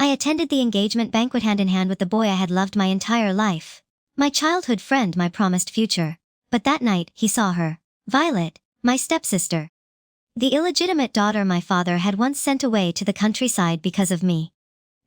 I attended the engagement banquet hand in hand with the boy I had loved my entire life. My childhood friend, my promised future. But that night, he saw her. Violet, my stepsister. The illegitimate daughter my father had once sent away to the countryside because of me.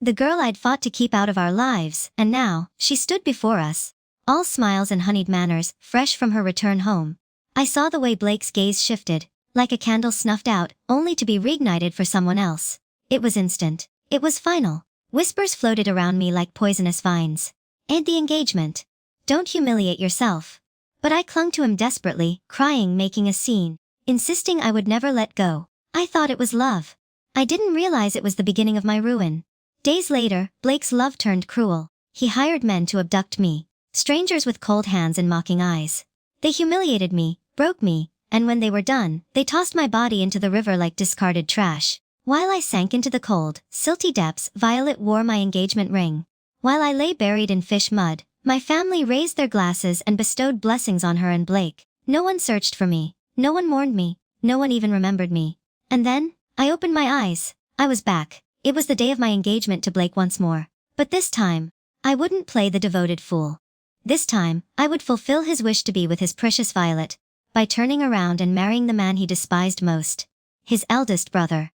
The girl I'd fought to keep out of our lives, and now, she stood before us. All smiles and honeyed manners, fresh from her return home. I saw the way Blake's gaze shifted, like a candle snuffed out, only to be reignited for someone else. It was instant. It was final. Whispers floated around me like poisonous vines. And the engagement. Don't humiliate yourself. But I clung to him desperately, crying, making a scene, insisting I would never let go. I thought it was love. I didn't realize it was the beginning of my ruin. Days later, Blake's love turned cruel. He hired men to abduct me, strangers with cold hands and mocking eyes. They humiliated me, broke me, and when they were done, they tossed my body into the river like discarded trash. While I sank into the cold, silty depths, Violet wore my engagement ring. While I lay buried in fish mud, my family raised their glasses and bestowed blessings on her and Blake. No one searched for me. No one mourned me. No one even remembered me. And then, I opened my eyes. I was back. It was the day of my engagement to Blake once more. But this time, I wouldn't play the devoted fool. This time, I would fulfill his wish to be with his precious Violet, by turning around and marrying the man he despised most. His eldest brother.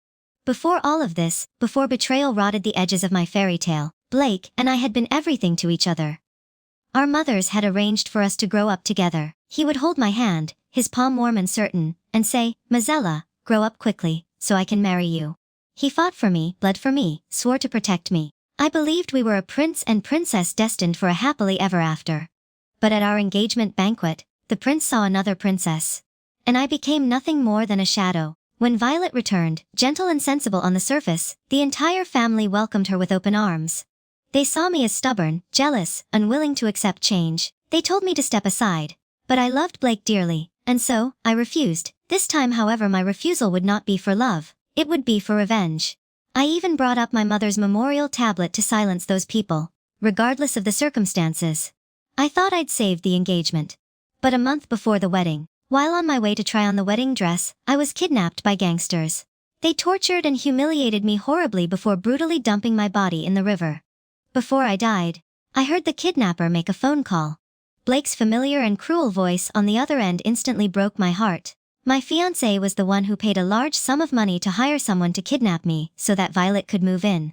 Before all of this, before betrayal rotted the edges of my fairy tale, Blake and I had been everything to each other. Our mothers had arranged for us to grow up together. He would hold my hand, his palm warm and certain, and say, "Mazella, grow up quickly, so I can marry you." He fought for me, bled for me, swore to protect me. I believed we were a prince and princess destined for a happily ever after. But at our engagement banquet, the prince saw another princess. And I became nothing more than a shadow. When Violet returned, gentle and sensible on the surface, the entire family welcomed her with open arms. They saw me as stubborn, jealous, unwilling to accept change. They told me to step aside. But I loved Blake dearly, and so, I refused. This time, however, my refusal would not be for love. It would be for revenge. I even brought up my mother's memorial tablet to silence those people, regardless of the circumstances. I thought I'd saved the engagement. But a month before the wedding, while on my way to try on the wedding dress, I was kidnapped by gangsters. They tortured and humiliated me horribly before brutally dumping my body in the river. Before I died, I heard the kidnapper make a phone call. Blake's familiar and cruel voice on the other end instantly broke my heart. My fiancé was the one who paid a large sum of money to hire someone to kidnap me so that Violet could move in.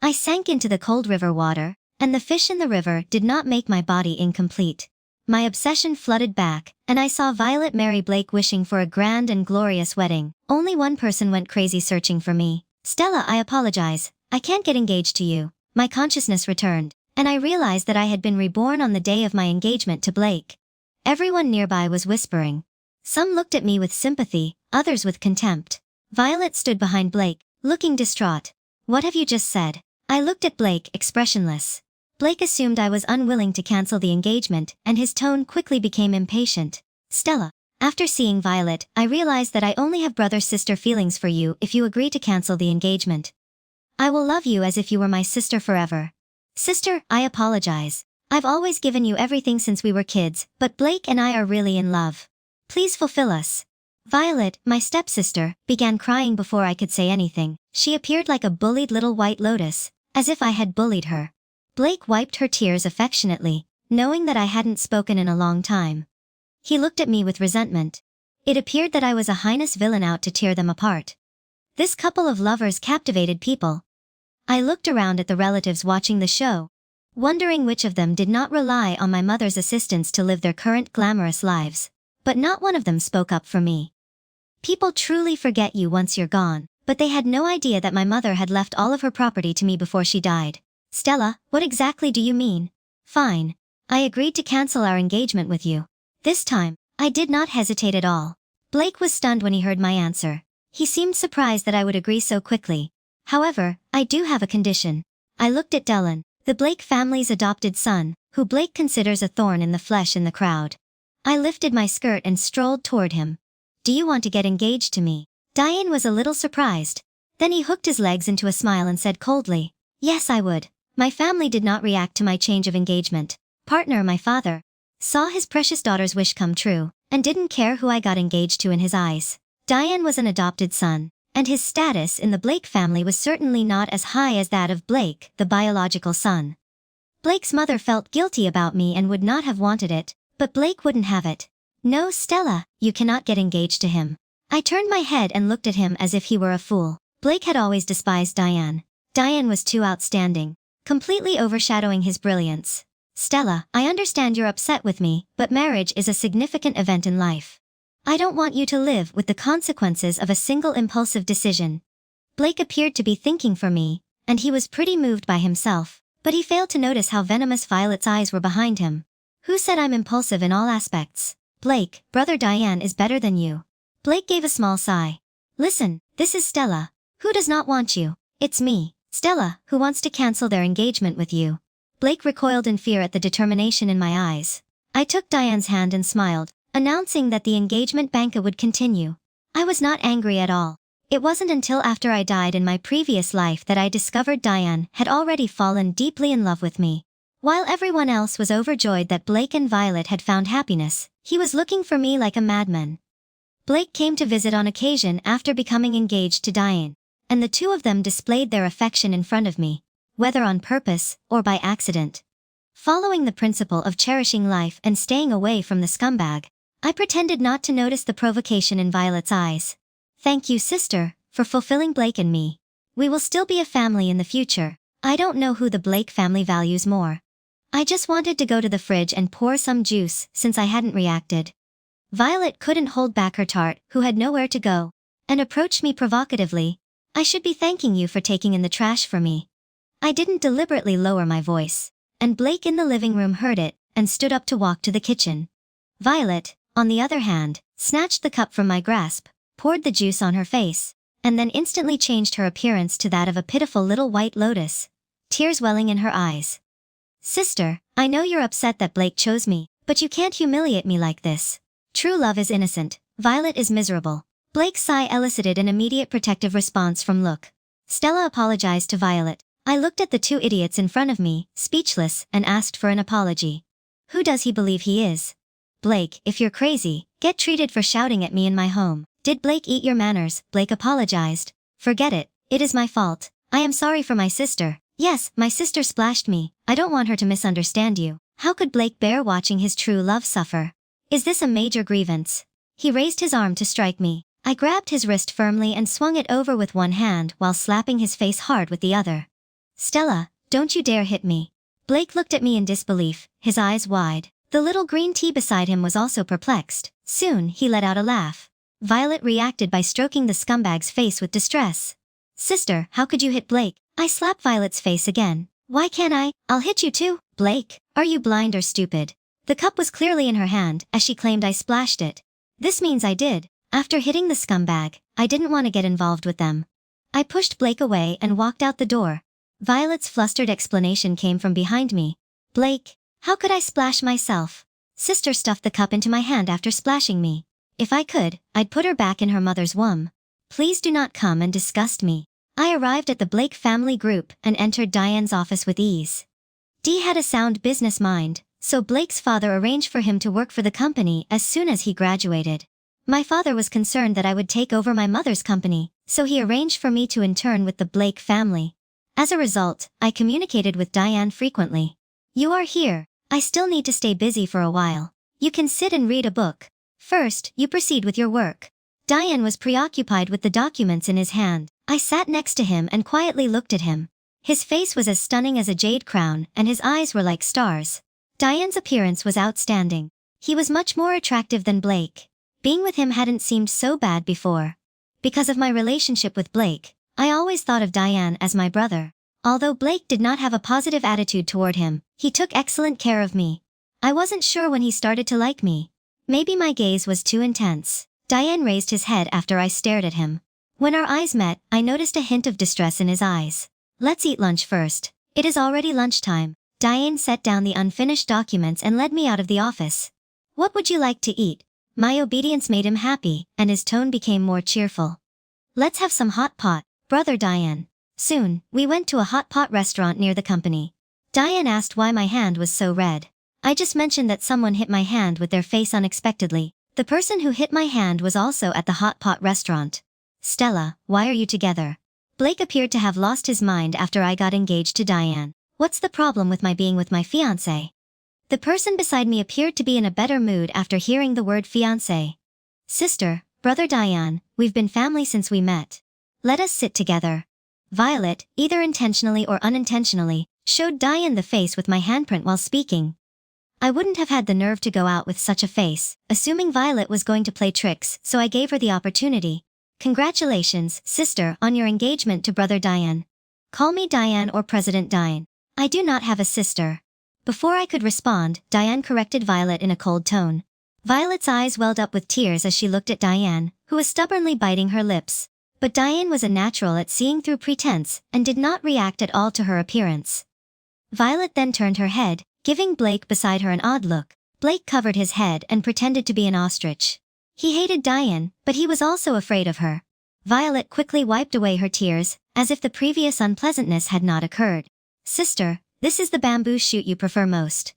I sank into the cold river water, and the fish in the river did not make my body incomplete. My obsession flooded back, and I saw Violet marry Blake, wishing for a grand and glorious wedding. Only one person went crazy searching for me. "Stella, I apologize. I can't get engaged to you." My consciousness returned, and I realized that I had been reborn on the day of my engagement to Blake. Everyone nearby was whispering. Some looked at me with sympathy, others with contempt. Violet stood behind Blake, looking distraught. "What have you just said?" I looked at Blake, expressionless. Blake assumed I was unwilling to cancel the engagement, and his tone quickly became impatient. "Stella, after seeing Violet, I realized that I only have brother-sister feelings for you if you agree to cancel the engagement. I will love you as if you were my sister forever." "Sister, I apologize. I've always given you everything since we were kids, but Blake and I are really in love. Please fulfill us." Violet, my stepsister, began crying before I could say anything. She appeared like a bullied little white lotus, as if I had bullied her. Blake wiped her tears affectionately, knowing that I hadn't spoken in a long time. He looked at me with resentment. It appeared that I was a heinous villain out to tear them apart. This couple of lovers captivated people. I looked around at the relatives watching the show, wondering which of them did not rely on my mother's assistance to live their current glamorous lives. But not one of them spoke up for me. People truly forget you once you're gone, but they had no idea that my mother had left all of her property to me before she died. "Stella, what exactly do you mean?" "Fine. I agreed to cancel our engagement with you." This time, I did not hesitate at all. Blake was stunned when he heard my answer. He seemed surprised that I would agree so quickly. "However, I do have a condition." I looked at Dylan, the Blake family's adopted son, who Blake considers a thorn in the flesh in the crowd. I lifted my skirt and strolled toward him. "Do you want to get engaged to me?" Diane was a little surprised. Then he hooked his legs into a smile and said coldly, "Yes, I would." My family did not react to my change of engagement. Partner, my father, saw his precious daughter's wish come true, and didn't care who I got engaged to in his eyes. Diane was an adopted son, and his status in the Blake family was certainly not as high as that of Blake, the biological son. Blake's mother felt guilty about me and would not have wanted it, but Blake wouldn't have it. "No, Stella, you cannot get engaged to him." I turned my head and looked at him as if he were a fool. Blake had always despised Diane. Diane was too outstanding, completely overshadowing his brilliance. "Stella, I understand you're upset with me, but marriage is a significant event in life. I don't want you to live with the consequences of a single impulsive decision." Blake appeared to be thinking for me, and he was pretty moved by himself, but he failed to notice how venomous Violet's eyes were behind him. "Who said I'm impulsive in all aspects? Blake, brother Diane is better than you." Blake gave a small sigh. "Listen, this is Stella, who does not want you. It's me, Stella, who wants to cancel their engagement with you." Blake recoiled in fear at the determination in my eyes. I took Diane's hand and smiled, announcing that the engagement banquet would continue. I was not angry at all. It wasn't until after I died in my previous life that I discovered Diane had already fallen deeply in love with me. While everyone else was overjoyed that Blake and Violet had found happiness, he was looking for me like a madman. Blake came to visit on occasion after becoming engaged to Diane, and the two of them displayed their affection in front of me, whether on purpose or by accident. Following the principle of cherishing life and staying away from the scumbag, I pretended not to notice the provocation in Violet's eyes. "Thank you, sister, for fulfilling Blake and me. We will still be a family in the future. I don't know who the Blake family values more." I just wanted to go to the fridge and pour some juice since I hadn't reacted. Violet couldn't hold back her tart, who had nowhere to go, and approached me provocatively. "I should be thanking you for taking in the trash for me." I didn't deliberately lower my voice, and Blake in the living room heard it and stood up to walk to the kitchen. Violet, on the other hand, snatched the cup from my grasp, poured the juice on her face, and then instantly changed her appearance to that of a pitiful little white lotus, tears welling in her eyes. "Sister, I know you're upset that Blake chose me, but you can't humiliate me like this. True love is innocent, Violet is miserable." Blake's sigh elicited an immediate protective response from Look. Stella apologized to Violet. I looked at the two idiots in front of me, speechless, and asked for an apology. "Who does he believe he is? Blake, if you're crazy, get treated for shouting at me in my home." "Did Blake eat your manners?" Blake apologized. "Forget it, it is my fault. I am sorry for my sister. Yes, my sister splashed me. I don't want her to misunderstand you. How could Blake bear watching his true love suffer? Is this a major grievance?" He raised his arm to strike me. I grabbed his wrist firmly and swung it over with one hand while slapping his face hard with the other. "Stella, don't you dare hit me." Blake looked at me in disbelief, his eyes wide. The little green tea beside him was also perplexed. Soon, he let out a laugh. Violet reacted by stroking the scumbag's face with distress. "Sister, how could you hit Blake?" I slapped Violet's face again. "Why can't I? I'll hit you too." "Blake, are you blind or stupid?" The cup was clearly in her hand as she claimed I splashed it. This means I did. After hitting the scumbag, I didn't want to get involved with them. I pushed Blake away and walked out the door. Violet's flustered explanation came from behind me. "Blake, how could I splash myself?" Sister stuffed the cup into my hand after splashing me. If I could, I'd put her back in her mother's womb. Please do not come and disgust me. I arrived at the Blake family group and entered Diane's office with ease. Dee had a sound business mind, so Blake's father arranged for him to work for the company as soon as he graduated. My father was concerned that I would take over my mother's company, so he arranged for me to intern with the Blake family. As a result, I communicated with Diane frequently. "You are here. I still need to stay busy for a while. You can sit and read a book. First, you proceed with your work." Diane was preoccupied with the documents in his hand. I sat next to him and quietly looked at him. His face was as stunning as a jade crown and his eyes were like stars. Diane's appearance was outstanding. He was much more attractive than Blake. Being with him hadn't seemed so bad before. Because of my relationship with Blake, I always thought of Diane as my brother. Although Blake did not have a positive attitude toward him, he took excellent care of me. I wasn't sure when he started to like me. Maybe my gaze was too intense. Diane raised his head after I stared at him. When our eyes met, I noticed a hint of distress in his eyes. "Let's eat lunch first. It is already lunchtime." Diane set down the unfinished documents and led me out of the office. "What would you like to eat?" My obedience made him happy, and his tone became more cheerful. "Let's have some hot pot, brother Diane." Soon, we went to a hot pot restaurant near the company. Diane asked why my hand was so red. I just mentioned that someone hit my hand with their face unexpectedly. The person who hit my hand was also at the hot pot restaurant. Stella, why are you together? Blake appeared to have lost his mind after I got engaged to Diane. What's the problem with my being with my fiancé? The person beside me appeared to be in a better mood after hearing the word fiancé. Sister, brother Diane, we've been family since we met. Let us sit together. Violet, either intentionally or unintentionally, showed Diane the face with my handprint while speaking. I wouldn't have had the nerve to go out with such a face, assuming Violet was going to play tricks, so I gave her the opportunity. Congratulations, sister, on your engagement to brother Diane. Call me Diane or President Diane. I do not have a sister. Before I could respond, Diane corrected Violet in a cold tone. Violet's eyes welled up with tears as she looked at Diane, who was stubbornly biting her lips. But Diane was a natural at seeing through pretense and did not react at all to her appearance. Violet then turned her head, giving Blake beside her an odd look. Blake covered his head and pretended to be an ostrich. He hated Diane, but he was also afraid of her. Violet quickly wiped away her tears, as if the previous unpleasantness had not occurred. Sister, this is the bamboo shoot you prefer most.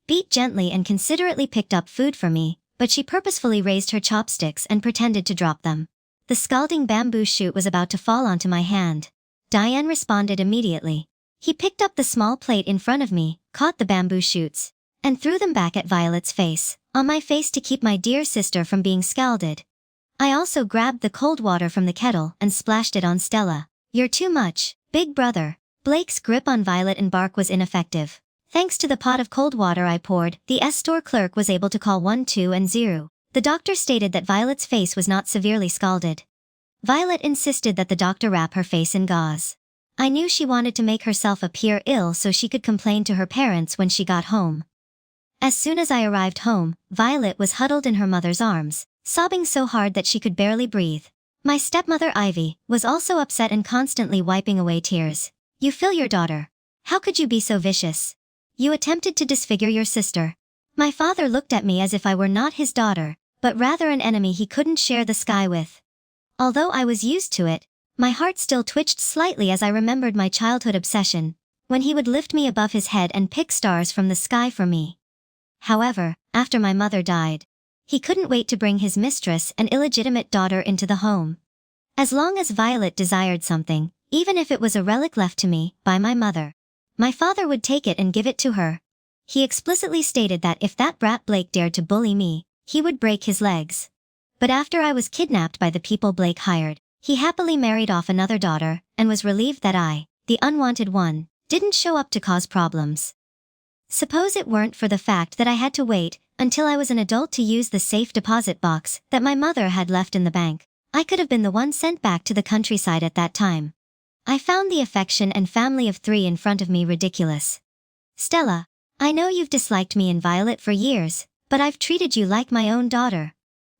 Beat gently and considerately picked up food for me, but she purposefully raised her chopsticks and pretended to drop them. The scalding bamboo shoot was about to fall onto my hand. Diane responded immediately. He picked up the small plate in front of me, caught the bamboo shoots, and threw them back at Violet's face, on my face to keep my dear sister from being scalded. I also grabbed the cold water from the kettle and splashed it on Stella. You're too much, big brother. Blake's grip on Violet and bark was ineffective. Thanks to the pot of cold water I poured, the store clerk was able to call 120. The doctor stated that Violet's face was not severely scalded. Violet insisted that the doctor wrap her face in gauze. I knew she wanted to make herself appear ill so she could complain to her parents when she got home. As soon as I arrived home, Violet was huddled in her mother's arms, sobbing so hard that she could barely breathe. My stepmother Ivy was also upset and constantly wiping away tears. You fill your daughter. How could you be so vicious? You attempted to disfigure your sister. My father looked at me as if I were not his daughter, but rather an enemy he couldn't share the sky with. Although I was used to it, my heart still twitched slightly as I remembered my childhood obsession, when he would lift me above his head and pick stars from the sky for me. However, after my mother died, he couldn't wait to bring his mistress and illegitimate daughter into the home. As long as Violet desired something, even if it was a relic left to me by my mother, my father would take it and give it to her. He explicitly stated that if that brat Blake dared to bully me, he would break his legs. But after I was kidnapped by the people Blake hired, he happily married off another daughter and was relieved that I, the unwanted one, didn't show up to cause problems. Suppose it weren't for the fact that I had to wait until I was an adult to use the safe deposit box that my mother had left in the bank. I could have been the one sent back to the countryside at that time. I found the affection and family of 3 in front of me ridiculous. Stella, I know you've disliked me and Violet for years, but I've treated you like my own daughter.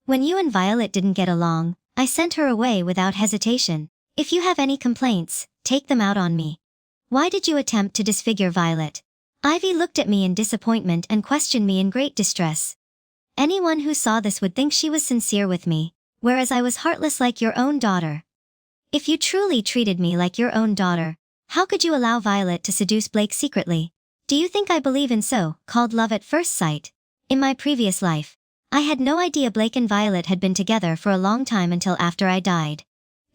When you and Violet didn't get along, I sent her away without hesitation. If you have any complaints, take them out on me. Why did you attempt to disfigure Violet? Ivy looked at me in disappointment and questioned me in great distress. Anyone who saw this would think she was sincere with me, whereas I was heartless like your own daughter. If you truly treated me like your own daughter, how could you allow Violet to seduce Blake secretly? Do you think I believe in so-called love at first sight? In my previous life, I had no idea Blake and Violet had been together for a long time until after I died.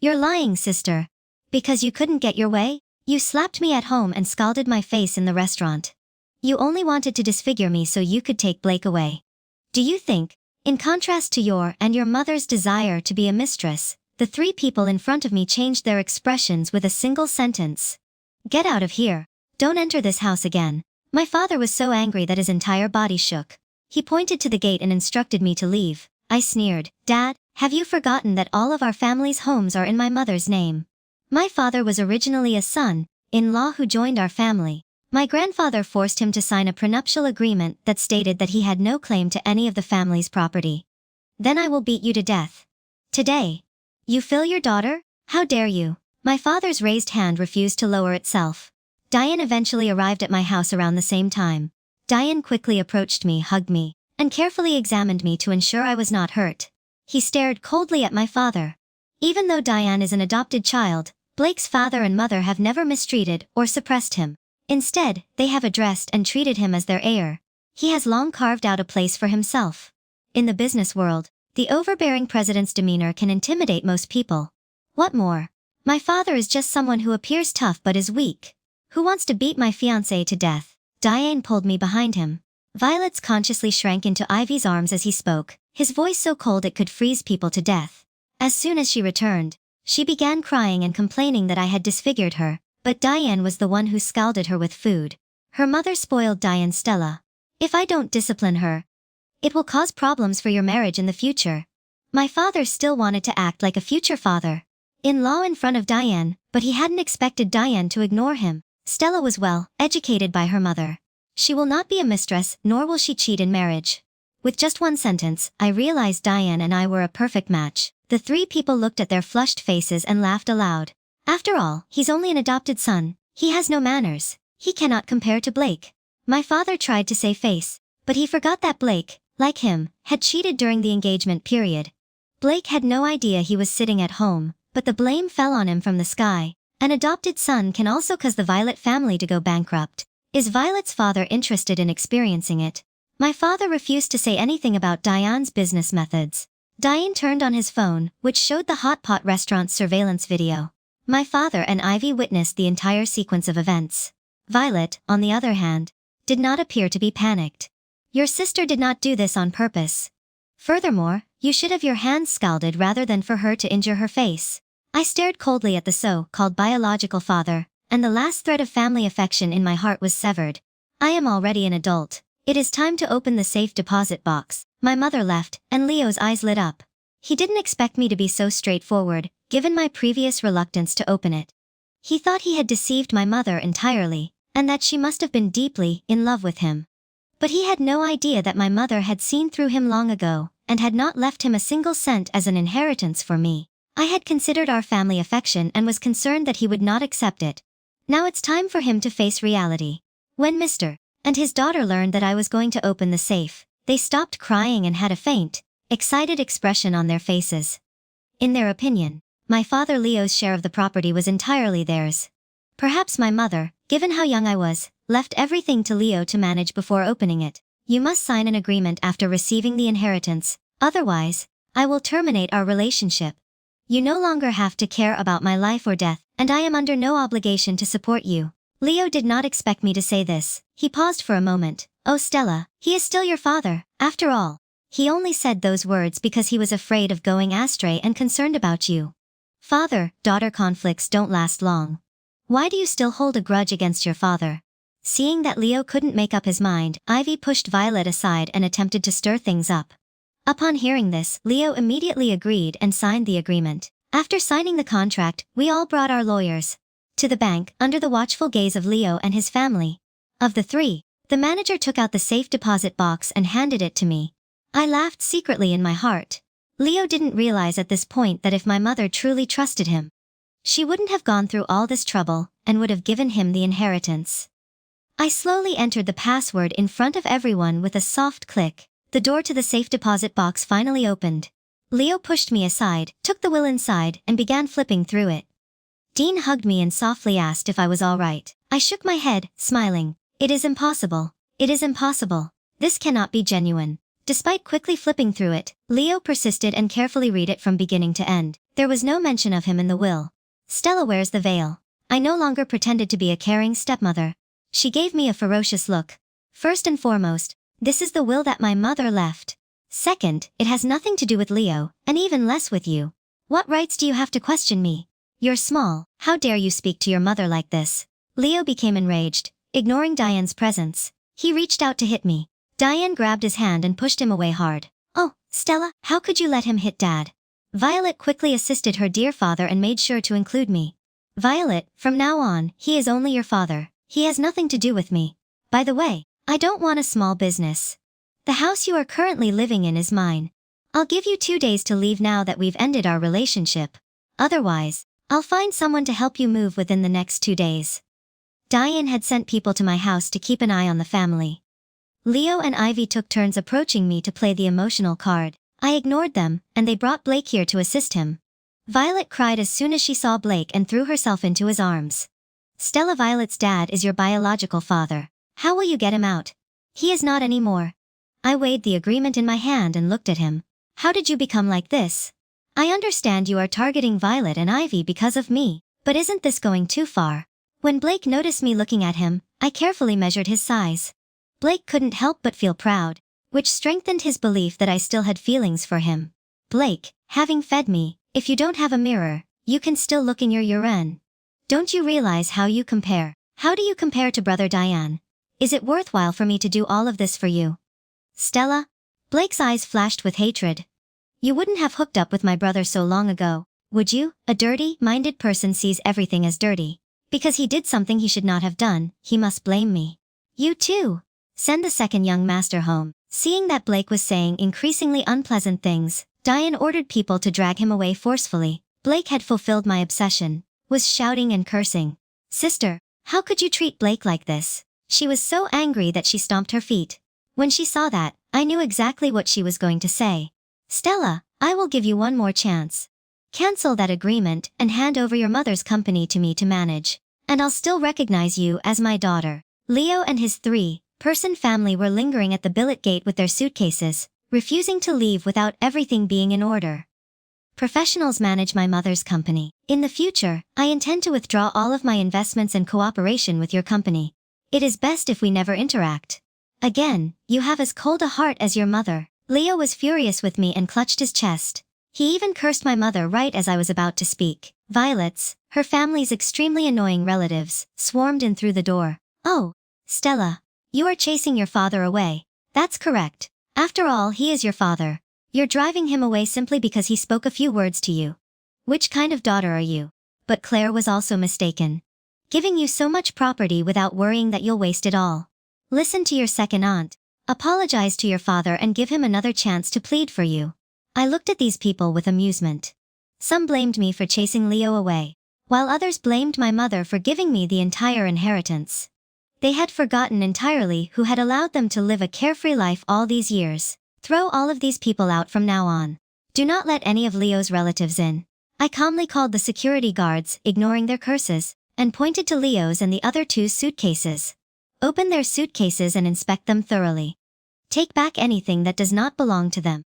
You're lying, sister. Because you couldn't get your way, you slapped me at home and scalded my face in the restaurant. You only wanted to disfigure me so you could take Blake away. Do you think, in contrast to your and your mother's desire to be a mistress, the 3 people in front of me changed their expressions with a single sentence? Get out of here. Don't enter this house again. My father was so angry that his entire body shook. He pointed to the gate and instructed me to leave. I sneered. Dad, have you forgotten that all of our family's homes are in my mother's name? My father was originally a son-in-law who joined our family. My grandfather forced him to sign a prenuptial agreement that stated that he had no claim to any of the family's property. Then I will beat you to death. Today. You fill your daughter? How dare you? My father's raised hand refused to lower itself. Diane eventually arrived at my house around the same time. Diane quickly approached me, hugged me, and carefully examined me to ensure I was not hurt. He stared coldly at my father. Even though Diane is an adopted child, Blake's father and mother have never mistreated or suppressed him. Instead, they have addressed and treated him as their heir. He has long carved out a place for himself. In the business world, the overbearing president's demeanor can intimidate most people. What more? My father is just someone who appears tough but is weak. Who wants to beat my fiancé to death? Diane pulled me behind him. Violet consciously shrank into Ivy's arms as he spoke, his voice so cold it could freeze people to death. As soon as she returned, she began crying and complaining that I had disfigured her, but Diane was the one who scalded her with food. Her mother spoiled Diane. Stella. If I don't discipline her, it will cause problems for your marriage in the future. My father still wanted to act like a future father-in-law in front of Diane, but he hadn't expected Diane to ignore him. Stella was well educated by her mother. She will not be a mistress, nor will she cheat in marriage. With just one sentence, I realized Diane and I were a perfect match. The three people looked at their flushed faces and laughed aloud. After all, he's only an adopted son. He has no manners. He cannot compare to Blake. My father tried to save face, but he forgot that Blake, like him, had cheated during the engagement period. Blake had no idea he was sitting at home, but the blame fell on him from the sky. An adopted son can also cause the Violet family to go bankrupt. Is Violet's father interested in experiencing it? My father refused to say anything about Diane's business methods. Diane turned on his phone, which showed the Hot Pot restaurant's surveillance video. My father and Ivy witnessed the entire sequence of events. Violet, on the other hand, did not appear to be panicked. Your sister did not do this on purpose. Furthermore, you should have your hands scalded rather than for her to injure her face. I stared coldly at the so-called biological father, and the last thread of family affection in my heart was severed. I am already an adult. It is time to open the safe deposit box. My mother left, and Leo's eyes lit up. He didn't expect me to be so straightforward, given my previous reluctance to open it. He thought he had deceived my mother entirely, and that she must have been deeply in love with him. But he had no idea that my mother had seen through him long ago, and had not left him a single cent as an inheritance for me. I had considered our family affection and was concerned that he would not accept it. Now it's time for him to face reality. When Mr. and his daughter learned that I was going to open the safe, they stopped crying and had a faint, excited expression on their faces. In their opinion, my father Leo's share of the property was entirely theirs. Perhaps my mother, given how young I was, left everything to Leo to manage before opening it. You must sign an agreement after receiving the inheritance, otherwise, I will terminate our relationship. You no longer have to care about my life or death, and I am under no obligation to support you. Leo did not expect me to say this. He paused for a moment. Oh Stella, he is still your father, after all. He only said those words because he was afraid of going astray and concerned about you. Father-daughter conflicts don't last long. Why do you still hold a grudge against your father? Seeing that Leo couldn't make up his mind, Ivy pushed Violet aside and attempted to stir things up. Upon hearing this, Leo immediately agreed and signed the agreement. After signing the contract, we all brought our lawyers to the bank under the watchful gaze of Leo and his family. Of the three, the manager took out the safe deposit box and handed it to me. I laughed secretly in my heart. Leo didn't realize at this point that if my mother truly trusted him, she wouldn't have gone through all this trouble and would have given him the inheritance. I slowly entered the password in front of everyone with a soft click. The door to the safe deposit box finally opened. Leo pushed me aside, took the will inside, and began flipping through it. Dean hugged me and softly asked if I was all right. I shook my head, smiling. It is impossible. It is impossible. This cannot be genuine. Despite quickly flipping through it, Leo persisted and carefully read it from beginning to end. There was no mention of him in the will. Stella wears the veil. I no longer pretended to be a caring stepmother. She gave me a ferocious look. First and foremost, this is the will that my mother left. Second, it has nothing to do with Leo, and even less with you. What rights do you have to question me? You're small. How dare you speak to your mother like this? Leo became enraged, ignoring Diane's presence. He reached out to hit me. Diane grabbed his hand and pushed him away hard. Oh, Stella, how could you let him hit Dad? Violet quickly assisted her dear father and made sure to include me. Violet, from now on, he is only your father. He has nothing to do with me. By the way, I don't want a small business. The house you are currently living in is mine. I'll give you 2 days to leave now that we've ended our relationship. Otherwise, I'll find someone to help you move within the next 2 days. Diane had sent people to my house to keep an eye on the family. Leo and Ivy took turns approaching me to play the emotional card. I ignored them, and they brought Blake here to assist him. Violet cried as soon as she saw Blake and threw herself into his arms. Stella, Violet's dad is your biological father. How will you get him out? He is not anymore. I weighed the agreement in my hand and looked at him. How did you become like this? I understand you are targeting Violet and Ivy because of me, but isn't this going too far? When Blake noticed me looking at him, I carefully measured his size. Blake couldn't help but feel proud, which strengthened his belief that I still had feelings for him. Blake, having fed me, if you don't have a mirror, you can still look in your urine. Don't you realize how you compare? How do you compare to brother Diane? Is it worthwhile for me to do all of this for you? Stella? Blake's eyes flashed with hatred. You wouldn't have hooked up with my brother so long ago, would you? A dirty-minded person sees everything as dirty. Because he did something he should not have done, he must blame me. You too. Send the second young master home. Seeing that Blake was saying increasingly unpleasant things, Diane ordered people to drag him away forcefully. Blake had fulfilled my obsession, was shouting and cursing. Sister, how could you treat Blake like this? She was so angry that she stomped her feet. When she saw that, I knew exactly what she was going to say. Stella, I will give you one more chance. Cancel that agreement and hand over your mother's company to me to manage, and I'll still recognize you as my daughter. Leo and his three-person family were lingering at the billet gate with their suitcases, refusing to leave without everything being in order. Professionals manage my mother's company. In the future, I intend to withdraw all of my investments and cooperation with your company. It is best if we never interact. Again, you have as cold a heart as your mother. Leo was furious with me and clutched his chest. He even cursed my mother right as I was about to speak. Violet's, her family's extremely annoying relatives, swarmed in through the door. Oh, Stella, you are chasing your father away. That's correct. After all, he is your father. You're driving him away simply because he spoke a few words to you. Which kind of daughter are you? But Claire was also mistaken. Giving you so much property without worrying that you'll waste it all. Listen to your second aunt. Apologize to your father and give him another chance to plead for you. I looked at these people with amusement. Some blamed me for chasing Leo away, while others blamed my mother for giving me the entire inheritance. They had forgotten entirely who had allowed them to live a carefree life all these years. Throw all of these people out from now on. Do not let any of Leo's relatives in. I calmly called the security guards, ignoring their curses, and pointed to Leo's and the other two's suitcases. Open their suitcases and inspect them thoroughly. Take back anything that does not belong to them.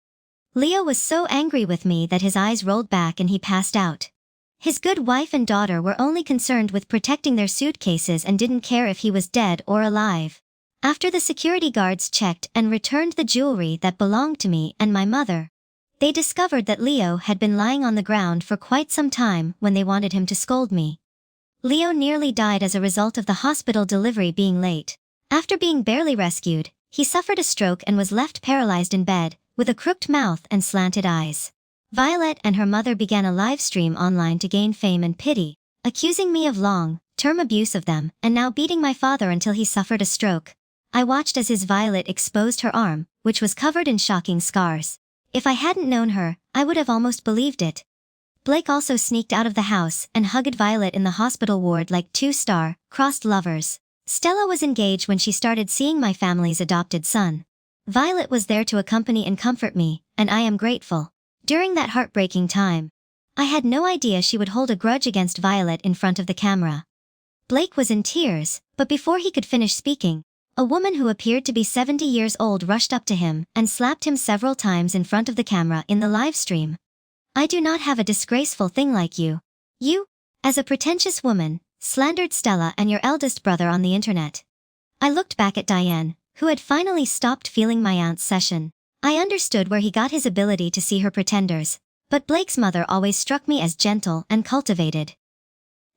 Leo was so angry with me that his eyes rolled back and he passed out. His good wife and daughter were only concerned with protecting their suitcases and didn't care if he was dead or alive. After the security guards checked and returned the jewelry that belonged to me and my mother, they discovered that Leo had been lying on the ground for quite some time when they wanted him to scold me. Leo nearly died as a result of the hospital delivery being late. After being barely rescued, he suffered a stroke and was left paralyzed in bed, with a crooked mouth and slanted eyes. Violet and her mother began a live stream online to gain fame and pity, accusing me of long-term abuse of them and now beating my father until he suffered a stroke. I watched as his Violet exposed her arm, which was covered in shocking scars. If I hadn't known her, I would have almost believed it. Blake also sneaked out of the house and hugged Violet in the hospital ward like two star-crossed lovers. Stella was engaged when she started seeing my family's adopted son. Violet was there to accompany and comfort me, and I am grateful. During that heartbreaking time, I had no idea she would hold a grudge against Violet in front of the camera. Blake was in tears, but before he could finish speaking, a woman who appeared to be 70 years old rushed up to him and slapped him several times in front of the camera in the live stream. I do not have a disgraceful thing like you. You, as a pretentious woman, slandered Stella and your eldest brother on the internet. I looked back at Diane, who had finally stopped feeling my aunt's session. I understood where he got his ability to see her pretenders, but Blake's mother always struck me as gentle and cultivated.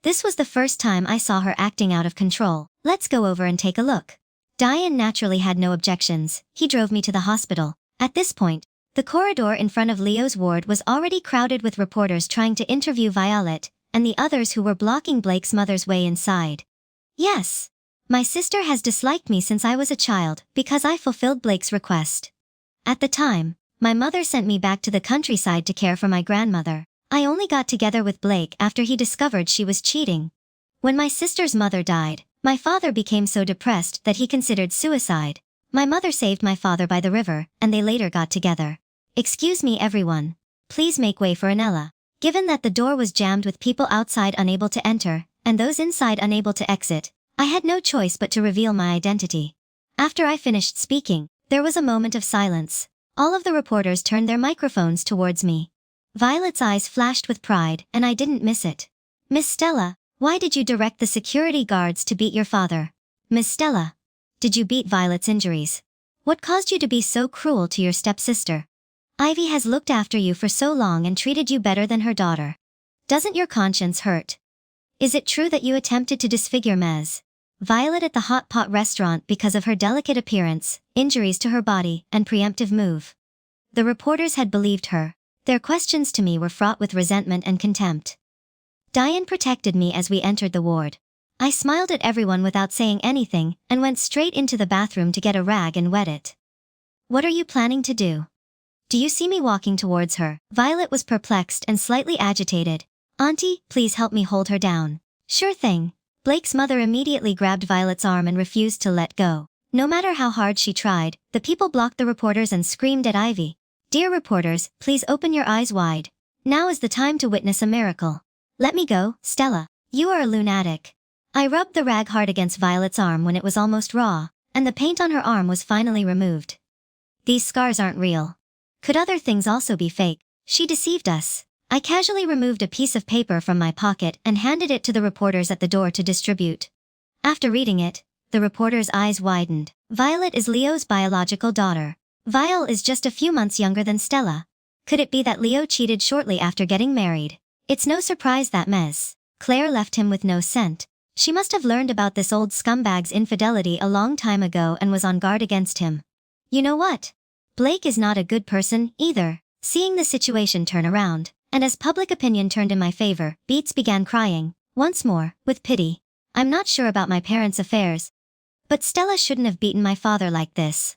This was the first time I saw her acting out of control. Let's go over and take a look. Diane naturally had no objections. He drove me to the hospital. At this point, the corridor in front of Leo's ward was already crowded with reporters trying to interview Violet, and the others who were blocking Blake's mother's way inside. Yes. My sister has disliked me since I was a child because I fulfilled Blake's request. At the time, my mother sent me back to the countryside to care for my grandmother. I only got together with Blake after he discovered she was cheating. When my sister's mother died, my father became so depressed that he considered suicide. My mother saved my father by the river, and they later got together. Excuse me everyone. Please make way for Anella. Given that the door was jammed with people outside unable to enter, and those inside unable to exit, I had no choice but to reveal my identity. After I finished speaking, there was a moment of silence. All of the reporters turned their microphones towards me. Violet's eyes flashed with pride, and I didn't miss it. Miss Stella, why did you direct the security guards to beat your father? Miss Stella, did you beat Violet's injuries? What caused you to be so cruel to your stepsister? Ivy has looked after you for so long and treated you better than her daughter. Doesn't your conscience hurt? Is it true that you attempted to disfigure Ms. Violet at the hot pot restaurant because of her delicate appearance, injuries to her body, and preemptive move? The reporters had believed her. Their questions to me were fraught with resentment and contempt. Diane protected me as we entered the ward. I smiled at everyone without saying anything and went straight into the bathroom to get a rag and wet it. What are you planning to do? Do you see me walking towards her? Violet was perplexed and slightly agitated. Auntie, please help me hold her down. Sure thing. Blake's mother immediately grabbed Violet's arm and refused to let go. No matter how hard she tried, the people blocked the reporters and screamed at Ivy. Dear reporters, please open your eyes wide. Now is the time to witness a miracle. Let me go, Stella. You are a lunatic. I rubbed the rag hard against Violet's arm when it was almost raw, and the paint on her arm was finally removed. These scars aren't real. Could other things also be fake? She deceived us. I casually removed a piece of paper from my pocket and handed it to the reporters at the door to distribute. After reading it, the reporter's eyes widened. Violet is Leo's biological daughter. Violet is just a few months younger than Stella. Could it be that Leo cheated shortly after getting married? It's no surprise that Ms. Claire left him with no scent. She must have learned about this old scumbag's infidelity a long time ago and was on guard against him. You know what? Blake is not a good person, either. Seeing the situation turn around, and as public opinion turned in my favor, Beats began crying, once more, with pity. I'm not sure about my parents' affairs, but Stella shouldn't have beaten my father like this.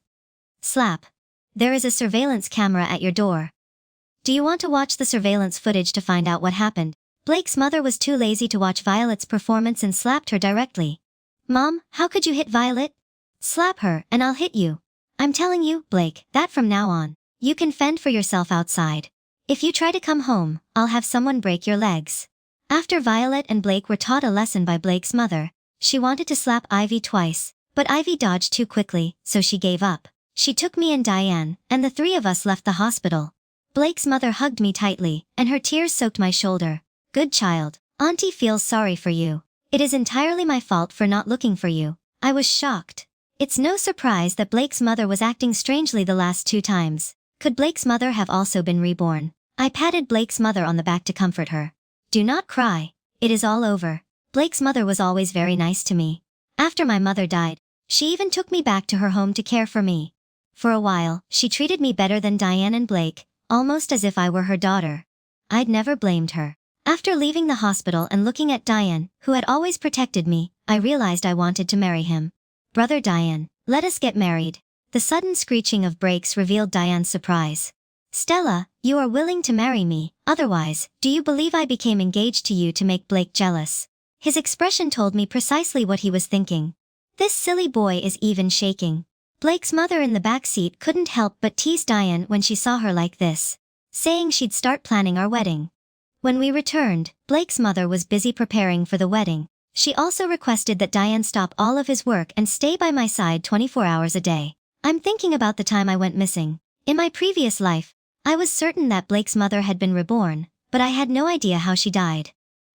Slap. There is a surveillance camera at your door. Do you want to watch the surveillance footage to find out what happened? Blake's mother was too lazy to watch Violet's performance and slapped her directly. Mom, how could you hit Violet? Slap her, and I'll hit you. I'm telling you, Blake, that from now on, you can fend for yourself outside. If you try to come home, I'll have someone break your legs. After Violet and Blake were taught a lesson by Blake's mother, she wanted to slap Ivy twice, but Ivy dodged too quickly, so she gave up. She took me and Diane, and the three of us left the hospital. Blake's mother hugged me tightly, and her tears soaked my shoulder. Good child. Auntie feels sorry for you. It is entirely my fault for not looking for you. I was shocked. It's no surprise that Blake's mother was acting strangely the last 2 times. Could Blake's mother have also been reborn? I patted Blake's mother on the back to comfort her. Do not cry. It is all over. Blake's mother was always very nice to me. After my mother died, she even took me back to her home to care for me. For a while, she treated me better than Diane and Blake, almost as if I were her daughter. I'd never blamed her. After leaving the hospital and looking at Diane, who had always protected me, I realized I wanted to marry him. Brother Diane, let us get married. The sudden screeching of brakes revealed Diane's surprise. Stella, you are willing to marry me, otherwise, do you believe I became engaged to you to make Blake jealous? His expression told me precisely what he was thinking. This silly boy is even shaking. Blake's mother in the back seat couldn't help but tease Diane when she saw her like this, saying she'd start planning our wedding. When we returned, Blake's mother was busy preparing for the wedding. She also requested that Diane stop all of his work and stay by my side 24 hours a day. I'm thinking about the time I went missing. In my previous life, I was certain that Blake's mother had been reborn, but I had no idea how she died.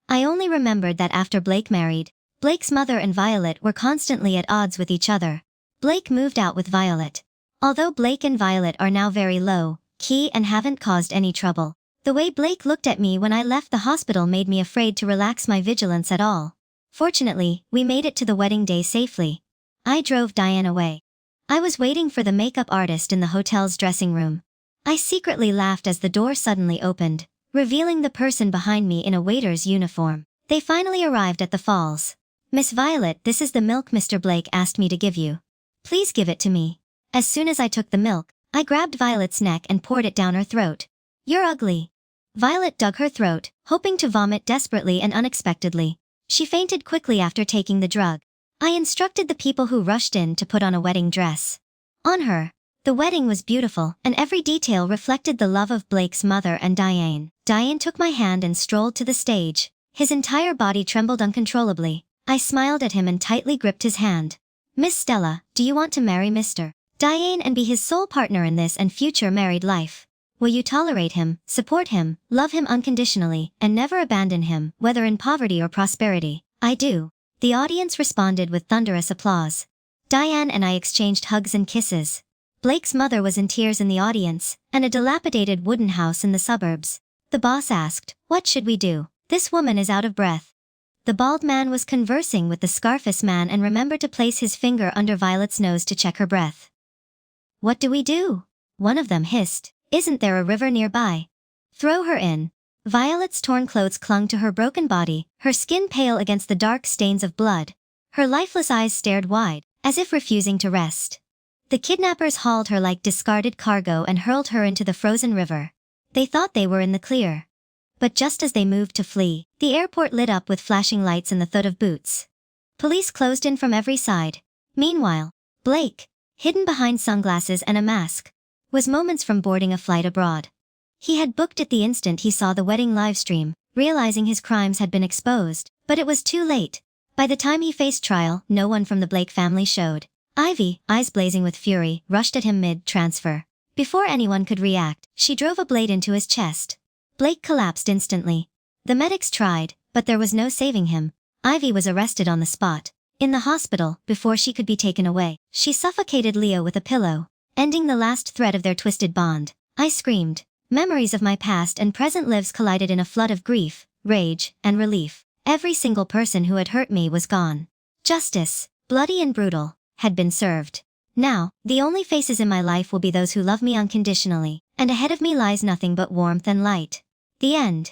I only remembered that after Blake married, Blake's mother and Violet were constantly at odds with each other. Blake moved out with Violet. Although Blake and Violet are now very low-key and haven't caused any trouble, the way Blake looked at me when I left the hospital made me afraid to relax my vigilance at all. Fortunately, we made it to the wedding day safely. I drove Diane away. I was waiting for the makeup artist in the hotel's dressing room. I secretly laughed as the door suddenly opened, revealing the person behind me in a waiter's uniform. They finally arrived at the falls. Miss Violet, this is the milk Mr. Blake asked me to give you. Please give it to me. As soon as I took the milk, I grabbed Violet's neck and poured it down her throat. You're ugly. Violet dug her throat, hoping to vomit desperately and unexpectedly. She fainted quickly after taking the drug. I instructed the people who rushed in to put on a wedding dress on her. The wedding was beautiful, and every detail reflected the love of Blake's mother and Diane. Diane took my hand and strolled to the stage. His entire body trembled uncontrollably. I smiled at him and tightly gripped his hand. Miss Stella, do you want to marry Mr. Diane and be his sole partner in this and future married life? Will you tolerate him, support him, love him unconditionally, and never abandon him, whether in poverty or prosperity? I do. The audience responded with thunderous applause. Diane and I exchanged hugs and kisses. Blake's mother was in tears in the audience, and a dilapidated wooden house in the suburbs. The boss asked, "What should we do? This woman is out of breath." The bald man was conversing with the scarfless man and remembered to place his finger under Violet's nose to check her breath. "What do we do?" One of them hissed. "Isn't there a river nearby? Throw her in." Violet's torn clothes clung to her broken body, her skin pale against the dark stains of blood. Her lifeless eyes stared wide, as if refusing to rest. The kidnappers hauled her like discarded cargo and hurled her into the frozen river. They thought they were in the clear. But just as they moved to flee, the airport lit up with flashing lights and the thud of boots. Police closed in from every side. Meanwhile, Blake, hidden behind sunglasses and a mask, was moments from boarding a flight abroad. He had booked it the instant he saw the wedding livestream, realizing his crimes had been exposed, but it was too late. By the time he faced trial, no one from the Blake family showed. Ivy, eyes blazing with fury, rushed at him mid-transfer. Before anyone could react, she drove a blade into his chest. Blake collapsed instantly. The medics tried, but there was no saving him. Ivy was arrested on the spot. In the hospital, before she could be taken away, she suffocated Leo with a pillow, ending the last thread of their twisted bond. I screamed. Memories of my past and present lives collided in a flood of grief, rage, and relief. Every single person who had hurt me was gone. Justice, bloody and brutal, had been served. Now, the only faces in my life will be those who love me unconditionally, and ahead of me lies nothing but warmth and light. The end.